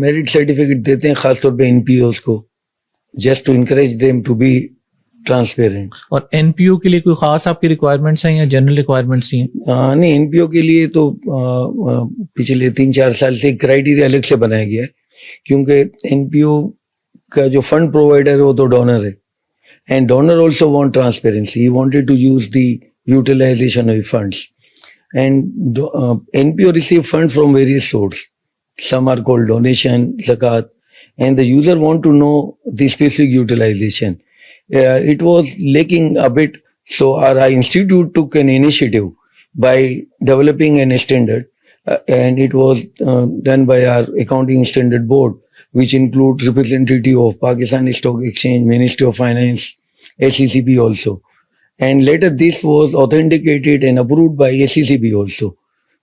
Merit certificate देते हैं खासतौर पे एनपीओस को, just to encourage them to be transparent. और एनपीओ के लिए कोई खास आपकी रिक्वायरमेंट्स हैं या जनरल रिक्वायरमेंट्स ही हैं? नहीं, एनपीओ के लिए तो पिछले 3-4 साल से क्राइटेरिया अलग से बनाया गया है, क्योंकि एनपीओ का जो फंड प्रोवाइडर है वो तो डोनर है, and donor also want transparency, he wanted to use the utilization of funds, and NPO receive fund from various source, some are called donation, zakat, and the user want to know the specific utilization. It was lacking a bit, so our institute took an initiative by developing an standard, and it was done by our accounting standard board, which includes representative of Pakistan Stock Exchange, Ministry of Finance, SECB also, and later this was authenticated and approved by SECB also.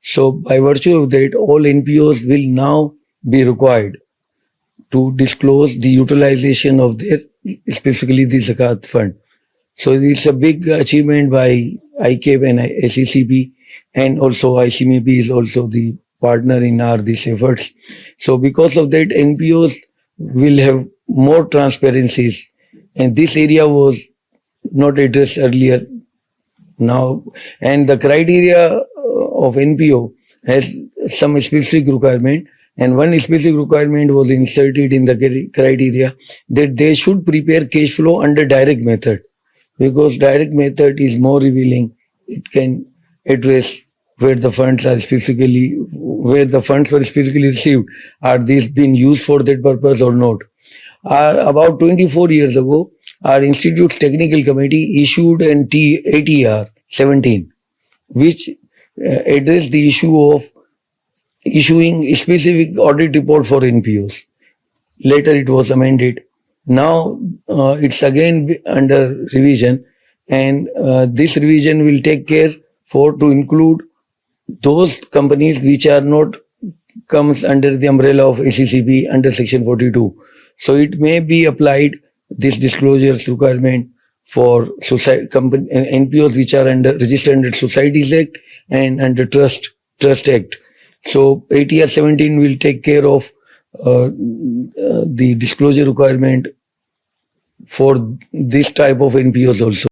So by virtue of that, all NPOs will now be required to disclose the utilization of their, specifically the Zakat fund. So it's a big achievement by ICAP and SECB, and also ICMP is also the partner in these efforts. So because of that, NPOs will have more transparencies, and this area was not addressed earlier now, and the criteria of NPO has some specific requirement, and one specific requirement was inserted in the criteria that they should prepare cash flow under direct method, because direct method is more revealing. It can address where the funds are specifically, where the funds were specifically received. Are these being used for that purpose or not? About 24 years ago, our institute's technical committee issued an ATR 17, which address the issue of issuing a specific audit report for NPOs. Later it was amended. Now it's again under revision, and this revision will take care to include those companies which are not comes under the umbrella of SECB under section 42. So it may be applied, this disclosures requirement, for society company NPOs which are registered under Societies Act and under Trust Act. So ATR 17 will take care of the disclosure requirement for this type of NPOs also.